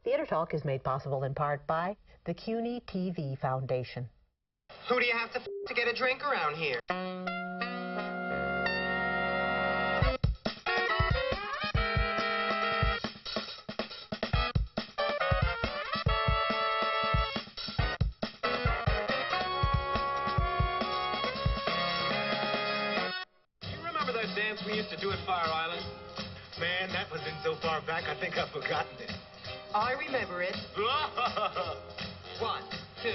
Theater Talk is made possible in part by the CUNY TV Foundation. Who do you have to get a drink around here? You remember that dance we used to do at Fire Island? Man, that was in so far back, I think I've forgotten it. I remember it. 1, 2,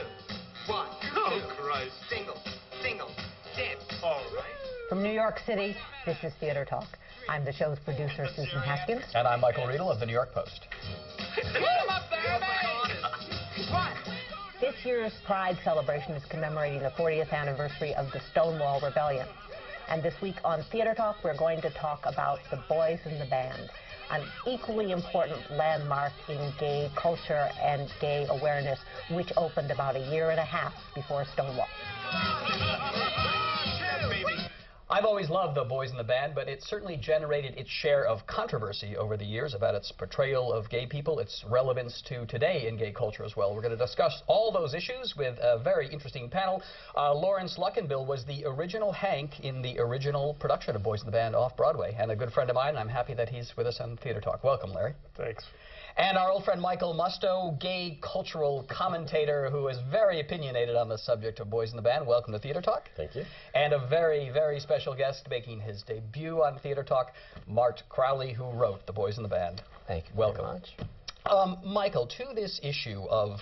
1, 2. Oh, Christ. Single, single, dip. All right. From New York City, this is Theater Talk. I'm the show's producer, Susan Haskins. And I'm Michael Riedel of the New York Post. This year's Pride celebration is commemorating the 40th anniversary of the Stonewall Rebellion. And this week on Theater Talk, we're going to talk about the Boys in the Band, an equally important landmark in gay culture and gay awareness, which opened about a year and a half before Stonewall. I've always loved the Boys in the Band, but it certainly generated its share of controversy over the years about its portrayal of gay people, its relevance to today in gay culture as well. We're going to discuss all those issues with a very interesting panel. Laurence Luckinbill was the original Hank in the original production of Boys in the Band off Broadway, and a good friend of mine, and I'm happy that he's with us on Theater Talk. Welcome, Larry. Thanks. And our old friend Michael Musto, gay cultural commentator who is very opinionated on the subject of Boys in the Band. Welcome to Theater Talk. Thank you. And a very, very special guest making his debut on Theater Talk, Mart Crowley, who wrote The Boys in the Band. Thank you. Welcome. Very much. Michael, to this issue of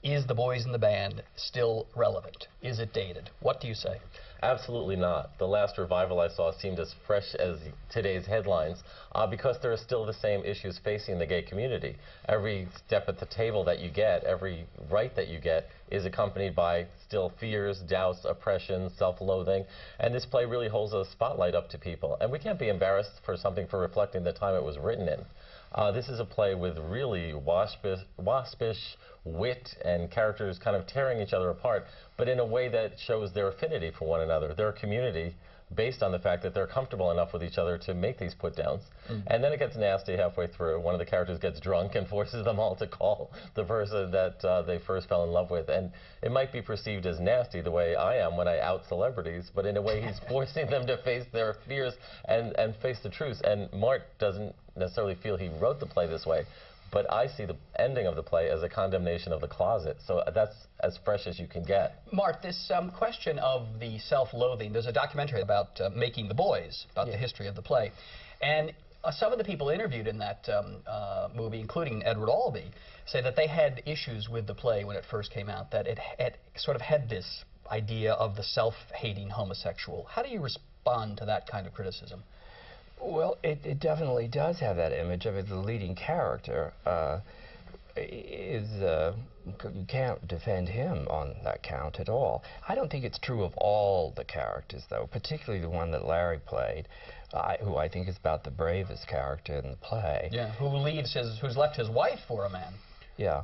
is The Boys in the Band still relevant? Is it dated? What do you say? Absolutely not. The last revival I saw seemed as fresh as today's headlines because there are still the same issues facing the gay community. Every step at the table that you get, every right that you get, is accompanied by still fears, doubts, oppression, self-loathing, and this play really holds a spotlight up to people. And we can't be embarrassed for something for reflecting the time it was written in. This is a play with really waspish wit and characters kind of tearing each other apart, but in a way that shows their affinity for one another, their community, based on the fact that they're comfortable enough with each other to make these put-downs. And then it gets nasty halfway through. One of the characters gets drunk and forces them all to call the person that they first fell in love with. And it might be perceived as nasty the way I am when I out celebrities, but in a way he's forcing them to face their fears and face the truth. And Mart doesn't necessarily feel he wrote the play this way, but I see the ending of the play as a condemnation of the closet. So that's as fresh as you can get. Mart, this question of the self-loathing, there's a documentary about Making the Boys, about the history of the play. And some of the people interviewed in that movie, including Edward Albee, say that they had issues with the play when it first came out, that it sort of had this idea of the self-hating homosexual. How do you respond to that kind of criticism? Well, it definitely does have that image of it. The leading character you can't defend him on that count at all. I don't think it's true of all the characters, though, particularly the one that Larry played, who I think is about the bravest character in the play. Yeah, who's left his wife for a man. Yeah.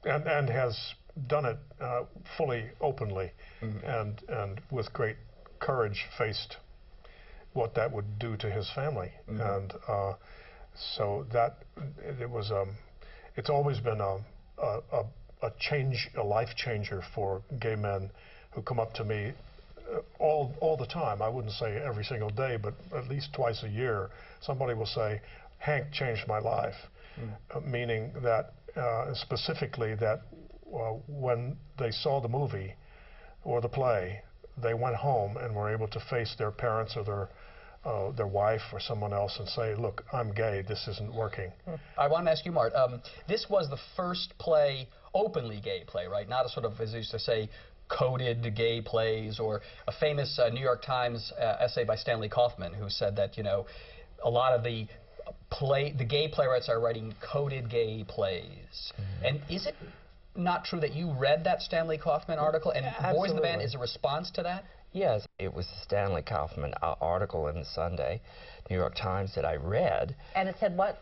And has done it fully openly and with great courage faced what that would do to his family. And so that it's always been a change, a life changer for gay men who come up to me all the time. I wouldn't say every single day, but at least twice a year. Somebody will say, Hank changed my life, meaning that specifically that when they saw the movie or the play, they went home and were able to face their parents or their wife or someone else and say, look, I'm gay, this isn't working. I want to ask you, Mart, this was the first play, openly gay play, right? Not a sort of, as I used to say, coded gay plays, or a famous New York Times essay by Stanley Kaufman, who said that, you know, a lot of the gay playwrights are writing coded gay plays. And is it not true that you read that Stanley Kaufman article, and Boys in the Band is a response to that? Yes, it was a Stanley Kaufman article in the Sunday New York Times that I read. And it said what?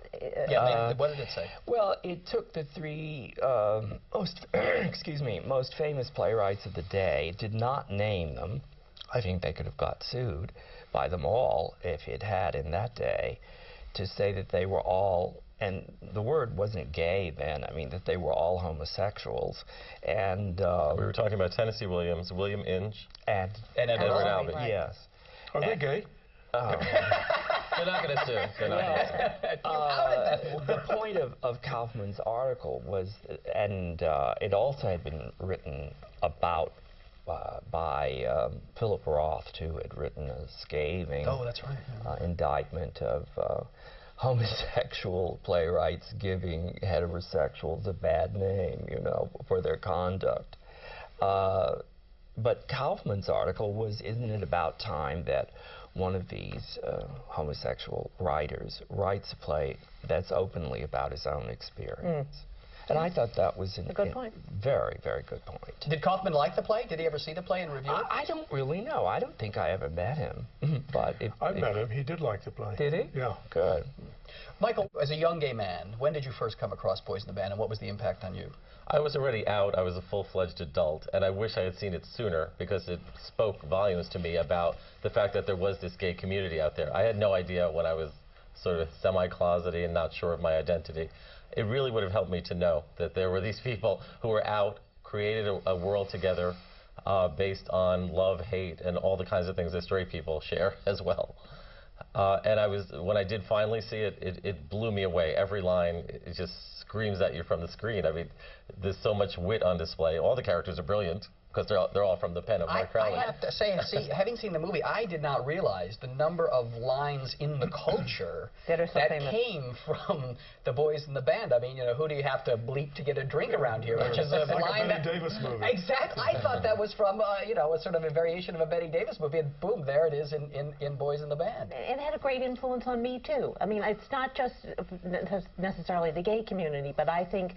What did it say? Well, it took the three most famous playwrights of the day. It did not name them. I think they could have got sued by them all if it had in that day, to say that they were all and the word wasn't gay then. I mean, that they were all homosexuals. And we were talking about Tennessee Williams, William Inge, and Edward Albee. Right. Yes. Are they gay? They're not going to sue. They're not gonna The point of Kaufman's article was, and it also had been written about by Philip Roth, who had written a scathing that's right. indictment of homosexual playwrights giving heterosexuals a bad name, you know, for their conduct. But Kaufman's article was, isn't it about time that one of these homosexual writers writes a play that's openly about his own experience? And I thought that was a good point. Very, very good point. Did Kaufman like the play? Did he ever see the play and review it? I don't really know. I don't think I ever met him. But I met him. He did like the play. Did he? Yeah. Good. Michael, as a young gay man, when did you first come across Boys in the Band, and what was the impact on you? I was already out. I was a full-fledged adult, and I wish I had seen it sooner because it spoke volumes to me about the fact that there was this gay community out there. I had no idea when I was sort of semi-closeted and not sure of my identity. It really would have helped me to know that there were these people who were out, created a world together based on love, hate, and all the kinds of things that straight people share as well. And when I did finally see it, it blew me away. Every line, it just screams at you from the screen. I mean, there's so much wit on display. All the characters are brilliant, because they're all from the pen of Mart Crowley. I have to say, having seen the movie, I did not realize the number of lines in the culture that came from the Boys in the Band. I mean, you know, who do you have to bleep to get a drink around here? Which is a like line a Betty Davis movie. Exactly. I thought that was from, you know, a sort of a variation of a Betty Davis movie, and boom, there it is in Boys in the Band. It had a great influence on me, too. I mean, it's not just necessarily the gay community, but I think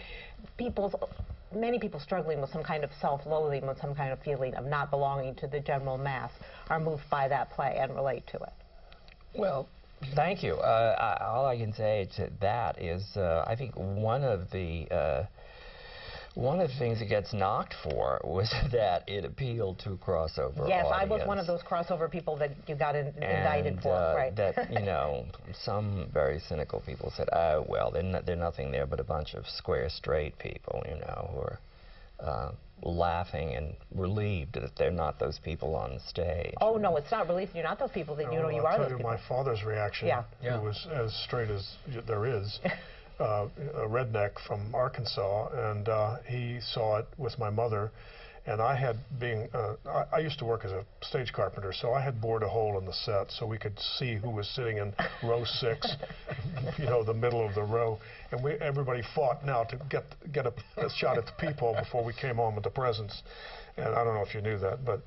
many people struggling with some kind of self-loathing, with some kind of feeling of not belonging to the general mass, are moved by that play and relate to it. Well, thank you. All I can say to that is I think one of the things it gets knocked for was that it appealed to a crossover Yes, audience. I was one of those crossover people that you got indicted for, right? That, you know, some very cynical people said, oh, well, they're nothing there but a bunch of square, straight people, you know, who are laughing and relieved that they're not those people on the stage. Oh, no, it's not relief. You're not those people. That you know, you are those people. My father's reaction, who was as straight as there is, a redneck from Arkansas, and he saw it with my mother, and I had I used to work as a stage carpenter, so I had bored a hole in the set so we could see who was sitting in row 6, you know, the middle of the row, and everybody fought now to get a shot at the peephole before we came home with the presents, and I don't know if you knew that, but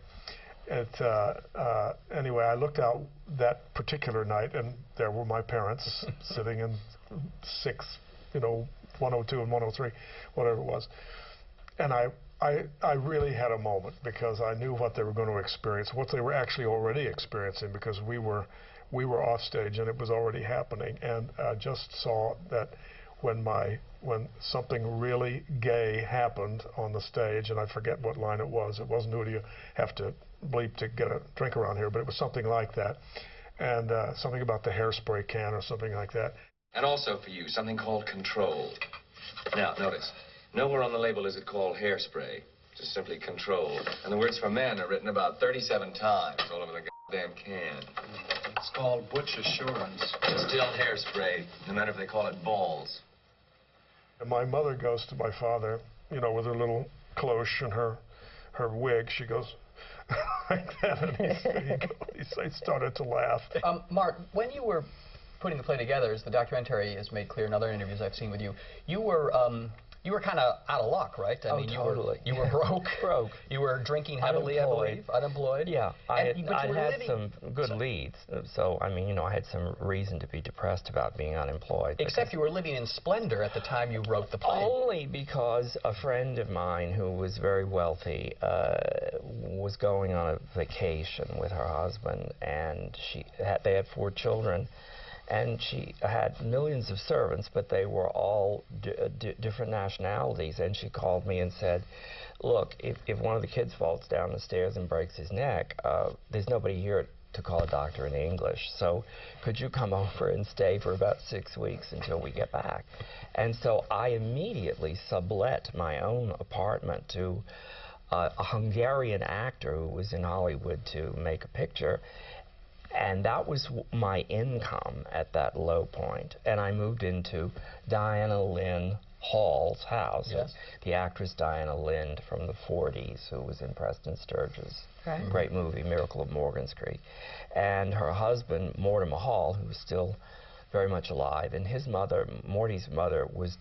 anyway, I looked out that particular night, and there were my parents sitting in 6, you know, 102 and 103, whatever it was. And I really had a moment, because I knew what they were going to experience, what they were actually already experiencing, because we were off stage and it was already happening. And I just saw that when something really gay happened on the stage, and I forget what line it wasn't who do you have to bleep to get a drink around here, but it was something like that. And something about the hairspray can or something like that. And also for you, something called control. Now, notice, nowhere on the label is it called hairspray, just simply control. And the words for men are written about 37 times all over the goddamn can. It's called Butch Assurance. It's still hairspray, no matter if they call it balls. And my mother goes to my father, you know, with her little cloche and her wig. She goes like that, and he started to laugh. Mart, when you were putting the play together, as the documentary has made clear in other interviews I've seen with you, you were kind of out of luck, right? I mean, totally. You were broke. Broke. You were drinking heavily, I believe. Unemployed. Yeah, I had some good leads, so I mean, you know, I had some reason to be depressed about being unemployed. Except you were living in splendor at the time you wrote the play. Only because a friend of mine who was very wealthy was going on a vacation with her husband, and they had 4 children. And she had millions of servants, but they were all different nationalities. And she called me and said, look, if one of the kids falls down the stairs and breaks his neck, there's nobody here to call a doctor in English. So could you come over and stay for about 6 weeks until we get back? And so I immediately sublet my own apartment to a Hungarian actor who was in Hollywood to make a picture. And that was my income at that low point. And I moved into Diana Lynn Hall's house. Yes. The actress Diana Lind from the 40s, who was in Preston Sturges' great movie, Miracle of Morgan's Creek. And her husband, Mortimer Hall, who was still very much alive, and his mother, Morty's mother, was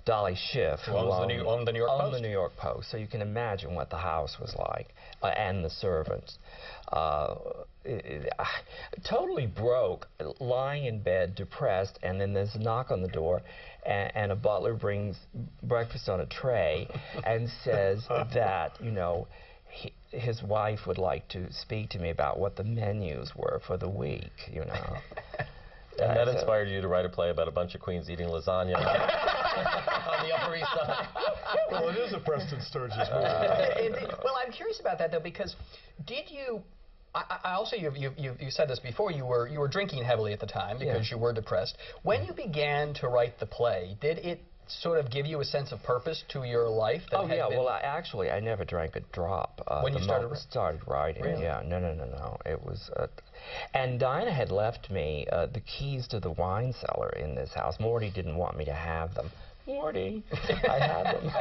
Dolly Schiff, who owned the New York Post. The New York Post. So you can imagine what the house was like, and the servants. Totally broke, lying in bed, depressed, and then there's a knock on the door, and a butler brings breakfast on a tray and says that, you know, his wife would like to speak to me about what the menus were for the week, you know. And that inspired you to write a play about a bunch of queens eating lasagna on the Upper East Side. Well, it is a Preston Sturges movie. Well, I'm curious about that, though, because did you... I also, you said this before, you were drinking heavily at the time because you were depressed. When you began to write the play, did it sort of give you a sense of purpose to your life? Oh, yeah, well, actually, I never drank a drop. When you started writing? Really? Yeah, no. It was... and Dinah had left me the keys to the wine cellar in this house. Morty didn't want me to have them. Morty, I had them.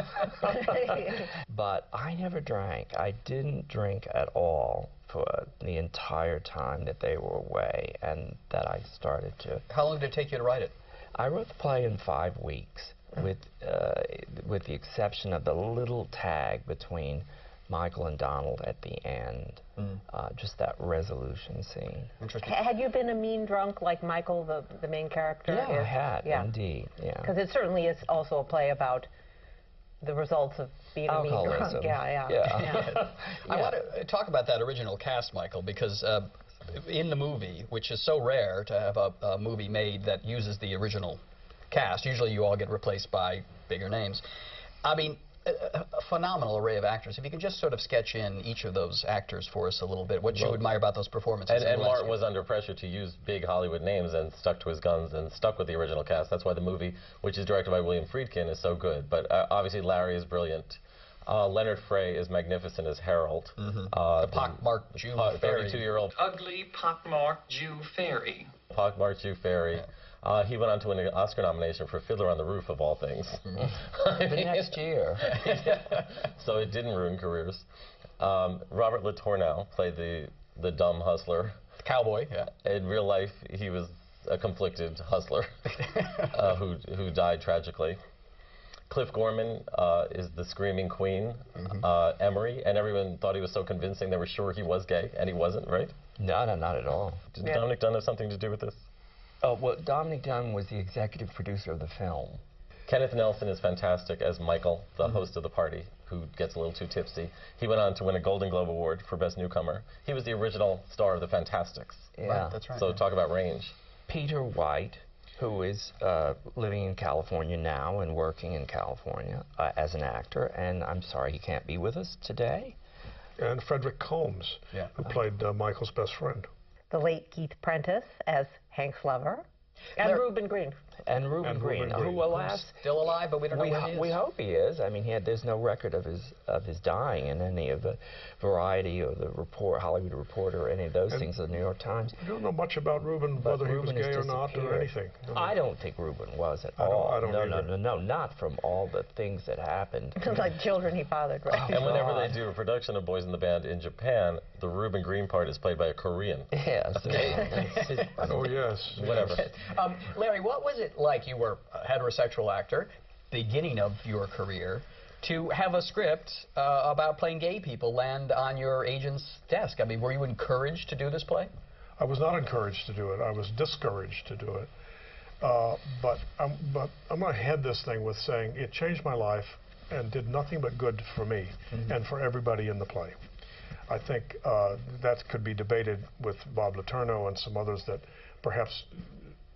But I never drank. I didn't drink at all for the entire time that they were away, and that I started to... How long did it take you to write it? I wrote the play in 5 weeks, with the exception of the little tag between Michael and Donald at the end, just that resolution scene. Interesting. Had you been a mean drunk like Michael, the main character? Yeah, I had, indeed, yeah. Because it certainly is also a play about the results of being a mean drunk. Yeah. I want to talk about that original cast, Michael, because in the movie, which is so rare to have a movie made that uses the original cast, usually you all get replaced by bigger names. I mean, a phenomenal array of actors. If you could just sort of sketch in each of those actors for us a little bit, what you admire about those performances. And Mart was under pressure to use big Hollywood names and stuck to his guns and stuck with the original cast. That's why the movie, which is directed by William Friedkin, is so good. But obviously Larry is brilliant. Leonard Frey is magnificent as Harold. The pockmarked Jew fairy. 32-year-old. Ugly, pockmarked Jew fairy. Pockmarked Jew fairy. He went on to win an Oscar nomination for Fiddler on the Roof, of all things. The next year. So it didn't ruin careers. Robert Letourneau played the dumb hustler. Cowboy, yeah. In real life, he was a conflicted hustler who died tragically. Cliff Gorman is the screaming queen, Emery, and everyone thought he was so convincing they were sure he was gay, and he wasn't, right? No, not at all. Did Dominic Dunn have something to do with this? Oh, well, Dominic Dunn was the executive producer of the film. Kenneth Nelson is fantastic as Michael, the host of the party, who gets a little too tipsy. He went on to win a Golden Globe Award for Best Newcomer. He was the original star of the Fantastics. Yeah, right, that's right. So talk about range. Peter White, who is living in California now and working in California as an actor, and I'm sorry he can't be with us today. And Frederick Combs, who played Michael's best friend. The late Keith Prentice as Hank's lover. And Reuben Green. And Reuben Green, who, alas, still alive, but we don't know where he is. We hope he is. I mean, there's no record of his dying in any of the Variety or the Hollywood Reporter or any of those things, the New York Times. We don't know much about Reuben, whether he was gay or not or anything. I don't think Reuben was at all. I don't either. No, not from all the things that happened. Like children he fathered, right? And whenever they do a production of Boys in the Band in Japan, the Reuben Green part is played by a Korean. Yes. Oh, yes. Whatever. Larry, what was it like? You were a heterosexual actor, beginning of your career, to have a script about playing gay people land on your agent's desk. I mean, were you encouraged to do this play? I was not encouraged to do it. I was discouraged to do it. But I'm going to head this thing with saying it changed my life and did nothing but good for me and for everybody in the play. I think that could be debated with Bob Letourneau and some others that perhaps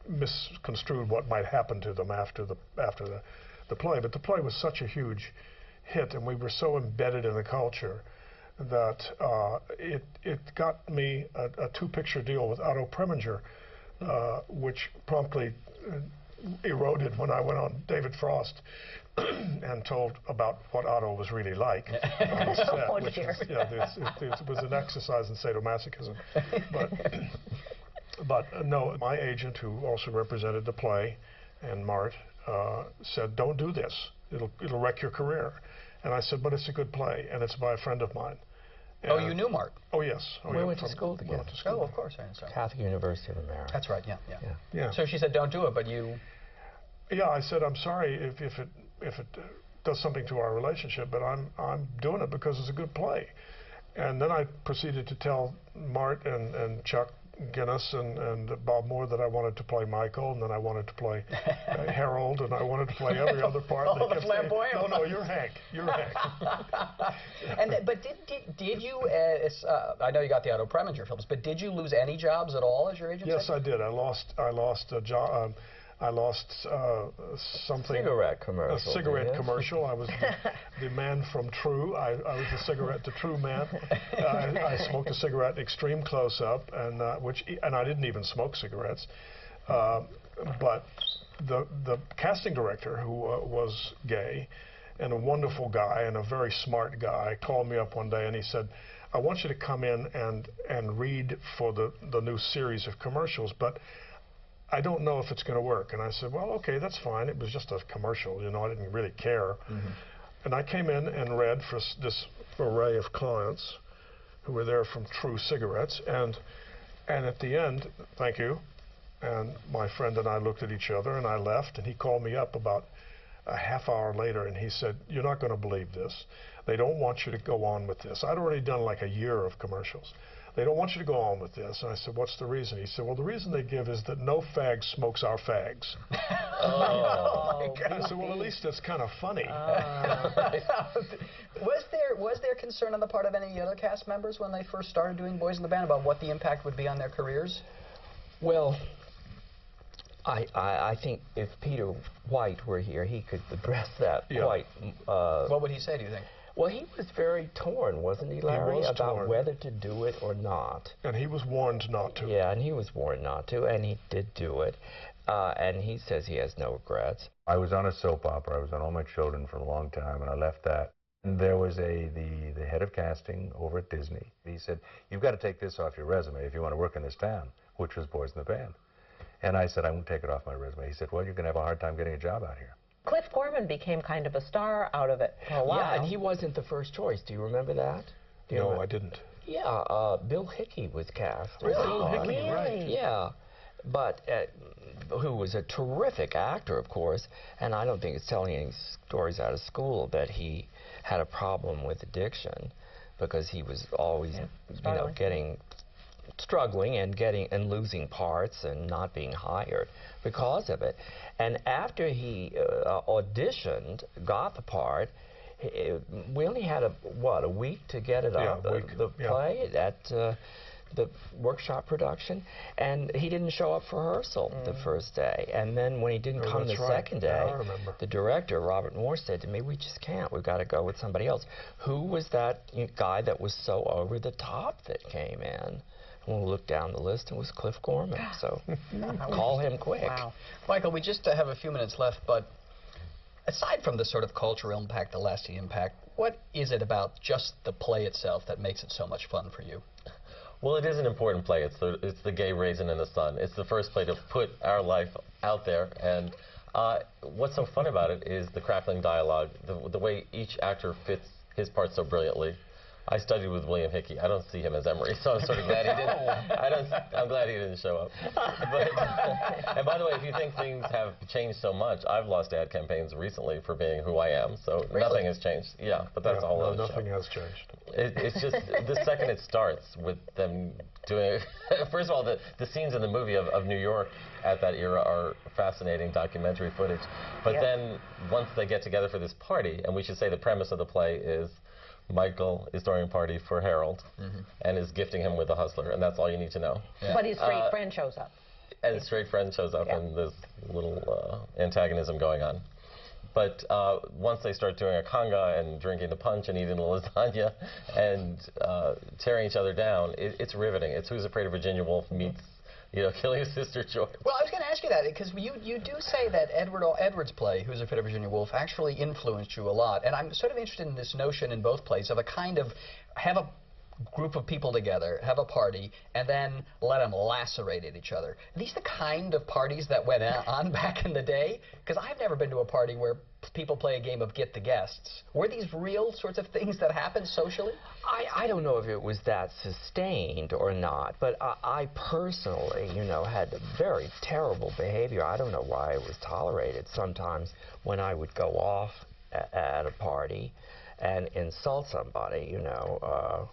misconstrued what might happen to them after the play. But the play was such a huge hit, and we were so embedded in the culture that it got me a two-picture deal with Otto Preminger, which promptly eroded when I went on David Frost and told about what Otto was really like on set, Oh, which dear. was, it was an exercise in sadomasochism. But no, my agent, who also represented the play and Mart, said, "Don't do this. It'll wreck your career." And I said, "But it's a good play, and it's by a friend of mine." Oh, you knew Mart? Oh, yes. Oh, We yeah, went to school we together. went to school. Oh, of course, I understand. Catholic University of America. That's right, yeah. Yeah. So she said, don't do it, but you... Yeah, I said, "I'm sorry if it does something to our relationship, but I'm doing it because it's a good play." And then I proceeded to tell Mart and Chuck Guinness and Bob Moore that I wanted to play Michael, and then I wanted to play Harold, and I wanted to play every other part. Oh, They the kept saying, flamboyant. No, you're Hank. You're Hank. But did you, I know you got the Otto Preminger films, but did you lose any jobs at all as your agent Yes, said? I did. I lost a job. I lost something. Cigarette commercial. A cigarette didn't you? commercial. I was the man from True. I was the cigarette to True man. I smoked a cigarette in extreme close-up, and I didn't even smoke cigarettes. But the casting director, who was gay and a wonderful guy and a very smart guy, called me up one day and he said, "I want you to come in and read for the new series of commercials, but I don't know if it's going to work." And I said, "Well, okay, that's fine. It was just a commercial, you know, I didn't really care." And I came in and read for this array of clients who were there from True Cigarettes, and at the end, thank you, and my friend and I looked at each other, and I left, and he called me up about a half hour later, and he said, "You're not going to believe this. They don't want you to go on with this." I'd already done like a year of commercials. "They don't want you to go on with this." And I said, "What's the reason?" He said, "Well, the reason they give is that no fag smokes our fags." Oh, my I said, "Well, at least it's kind of funny." Was there concern on the part of any other cast members when they first started doing Boys in the Band about what the impact would be on their careers? Well, I think if Peter White were here, he could address that quite. What would he say, do you think? Well, he was very torn, wasn't he, Larry, was about torn. whether to do it or not. And he was warned not to. Yeah, and he was warned not to, and he did do it. And he says he has no regrets. I was on a soap opera. I was on All My Children for a long time, and I left that. And there was the head of casting over at Disney. He said, "You've got to take this off your resume if you want to work in this town," which was Boys in the Band. And I said, "I won't take it off my resume." He said, "Well, you're going to have a hard time getting a job out here." Cliff Gorman became kind of a star out of it for a while. Yeah, and he wasn't the first choice. Do you remember that? Do you No, remember? I didn't. Yeah, Bill Hickey was cast. Really? Bill Hickey, right. Yeah, but who was a terrific actor, of course, and I don't think it's telling any stories out of school that he had a problem with addiction, because he was always, struggling and losing parts and not being hired because of it. And after he auditioned, got the part, we only had a week to get it up, the play at the workshop production, and he didn't show up for rehearsal the first day. And then when he didn't come the second day, the director, Robert Moore, said to me, "We just can't. We've got to go with somebody else." Who was that guy that was so over the top that came in? And we looked down the list, and it was Cliff Gorman. So call him quick. Wow. Michael, we just have a few minutes left, but aside from the sort of cultural impact, the lasting impact, what is it about just the play itself that makes it so much fun for you? Well, it is an important play. It's the gay raisin in the sun. It's the first play to put our life out there, and what's so fun about it is the crackling dialogue, the way each actor fits his part so brilliantly. I studied with William Hickey. I don't see him as Emery, so I'm sort of glad he didn't. I'm glad he didn't show up. But, and by the way, if you think things have changed so much, I've lost ad campaigns recently for being who I am, so nothing has changed. Yeah, but that's a whole other nothing show. has changed. It's just the second it starts with them doing first of all, the scenes in the movie of New York at that era are fascinating documentary footage. But then once they get together for this party, and we should say the premise of the play is Michael is throwing a party for Harold and is gifting him with a hustler, and that's all you need to know. But his straight friend shows up. And his straight friend shows up, and there's a little antagonism going on. But once they start doing a conga and drinking the punch and eating the lasagna and tearing each other down, it's riveting. It's Who's Afraid of Virginia Woolf meets, you know, Killing His Sister George. Well, I was going to ask you that, because you do say that Edward's play, Who's Afraid of Virginia Woolf, actually influenced you a lot. And I'm sort of interested in this notion in both plays of a kind of have a group of people together, have a party, and then let them lacerate at each other. Are these the kind of parties that went on back in the day? Because I've never been to a party where people play a game of Get the Guests. Were these real sorts of things that happened socially? I don't know if it was that sustained or not, but I personally, you know, had very terrible behavior. I don't know why it was tolerated. Sometimes when I would go off at a party and insult somebody, you know,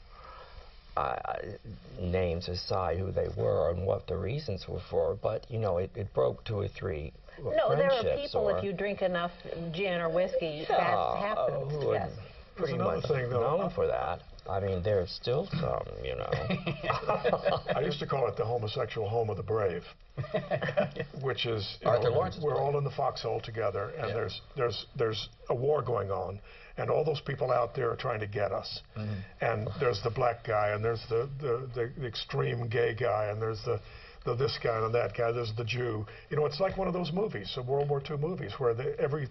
names aside who they were and what the reasons were for, but, you know, it broke 2 or 3 No, there are people, if you drink enough gin or whiskey, that happens. Who are pretty much known for that. I mean, there's still some, you know. I used to call it the homosexual home of the brave, which is, you know, we're all in the foxhole together, and there's a war going on, and all those people out there are trying to get us. And there's the black guy, and there's the extreme gay guy, and there's the this guy and that guy, there's the Jew. You know, it's like one of those movies, the World War II movies, where every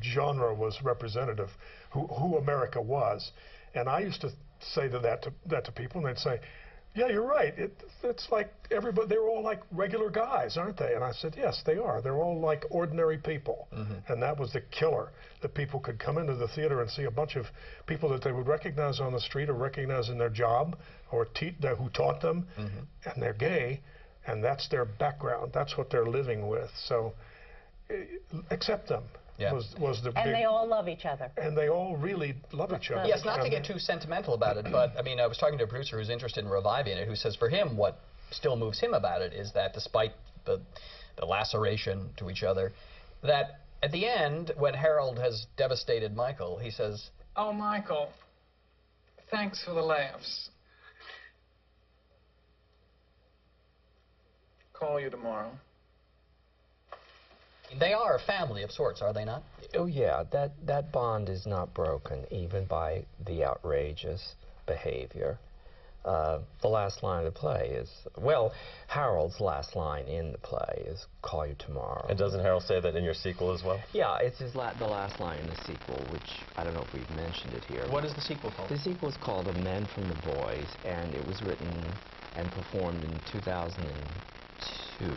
genre was representative, who America was. And I used to say that to people, and they'd say, yeah, you're right. It's like everybody, they're all like regular guys, aren't they? And I said, yes, they are. They're all like ordinary people. And that was the killer, that people could come into the theater and see a bunch of people that they would recognize on the street or recognize in their job or who taught them, and they're gay, and that's their background. That's what they're living with. So accept them. Was the and they all love each other. And they all really love each other. Yes, not to get too sentimental about it, but I mean, I was talking to a producer who's interested in reviving it, who says for him what still moves him about it is that despite the laceration to each other, that at the end, when Harold has devastated Michael, he says, "Oh, Michael, thanks for the laughs. Call you tomorrow." They are a family of sorts, are they not? Oh, yeah, that bond is not broken, even by the outrageous behavior. The last line of the play is, well, Harold's last line in the play is, "Call you tomorrow." And doesn't Harold say that in your sequel as well? Yeah, it's the last line in the sequel, which I don't know if we've mentioned it here. What is the sequel called? The sequel is called "The Men from the Boys," and it was written and performed in 2002.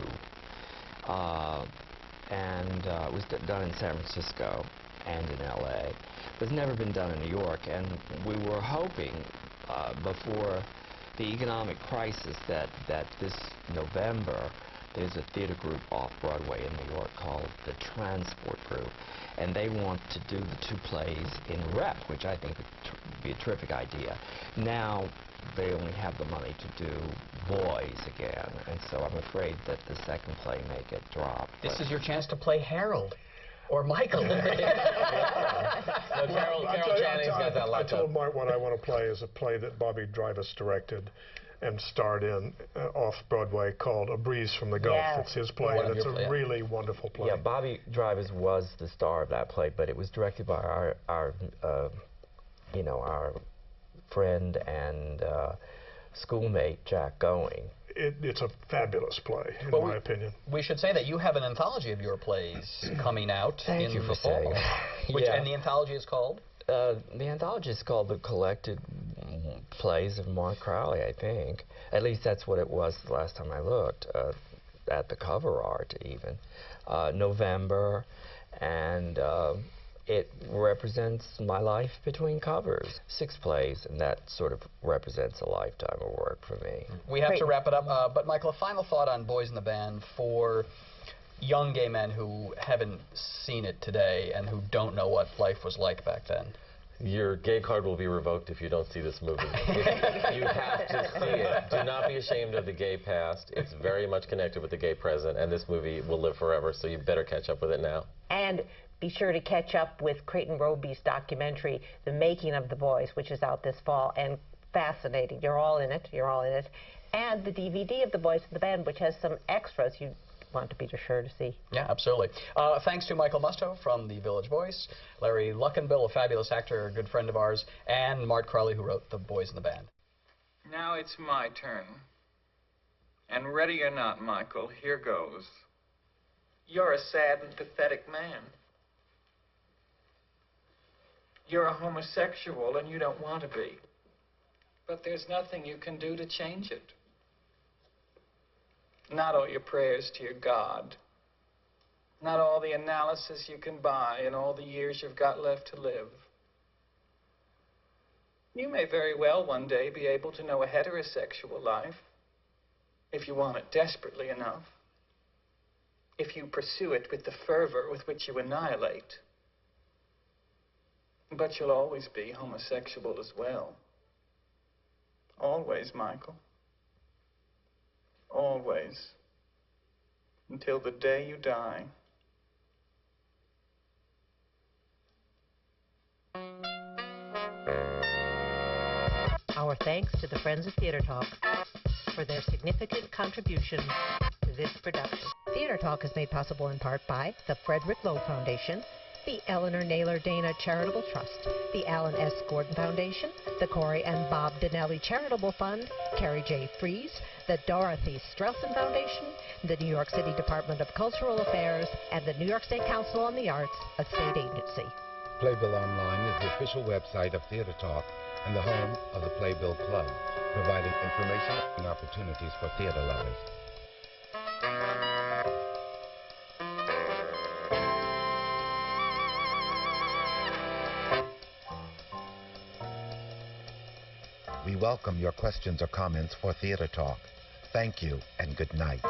It was done in San Francisco and in L.A. But it's never been done in New York, and we were hoping before the economic crisis that this November there's a theater group off Broadway in New York called the Transport Group, and they want to do the 2 plays in rep, which I think would be a terrific idea. Now they only have the money to do boys again, and so I'm afraid that the second play may get dropped. This is your chance to play Harold. Or Michael. I told Mart what I want to play is a play that Bobby Drivas directed and starred in off-Broadway called A Breeze from the Gulf. Yes. It's his play, and it's a really wonderful play. Yeah, Bobby Drivas was the star of that play, but it was directed by our friend and schoolmate, Jack Going. It's a fabulous play, in my opinion. We should say that you have an anthology of your plays coming out in the fall. And the anthology is called? The anthology is called The Collected Plays of Mart Crowley, I think. At least that's what it was the last time I looked, at the cover art even. November, and it represents my life between covers. 6 plays, and that sort of represents a lifetime of work for me. We have to wrap it up, but Michael, a final thought on Boys in the Band for young gay men who haven't seen it today and who don't know what life was like back then. Your gay card will be revoked if you don't see this movie. You have to see it. Do not be ashamed of the gay past. It's very much connected with the gay present, and this movie will live forever, so you better catch up with it now. And be sure to catch up with Creighton Roby's documentary, The Making of the Boys, which is out this fall, and fascinating. You're all in it. You're all in it. And the DVD of The Boys in the Band, which has some extras. want to be sure to see. Yeah, absolutely. Thanks to Michael Musto from The Village Voice, Larry Luckinbill, a fabulous actor, a good friend of ours, and Mart Crowley, who wrote The Boys in the Band. Now it's my turn. And ready or not, Michael, here goes. You're a sad and pathetic man. You're a homosexual and you don't want to be. But there's nothing you can do to change it. Not all your prayers to your God. Not all the analysis you can buy in all the years you've got left to live. You may very well one day be able to know a heterosexual life, if you want it desperately enough. If you pursue it with the fervor with which you annihilate. But you'll always be homosexual as well. Always, Michael. Always. Until the day you die. Our thanks to the Friends of Theater Talk for their significant contribution to this production. Theater Talk is made possible in part by the Frederick Lowe Foundation, the Eleanor Naylor Dana Charitable Trust, the Alan S. Gordon Foundation, the Corey and Bob Donnelly Charitable Fund, Carrie J. Fries, the Dorothy Strelson Foundation, the New York City Department of Cultural Affairs, and the New York State Council on the Arts, a state agency. Playbill Online is the official website of Theater Talk and the home of the Playbill Club, providing information and opportunities for theater lovers. We welcome your questions or comments for Theater Talk. Thank you and good night.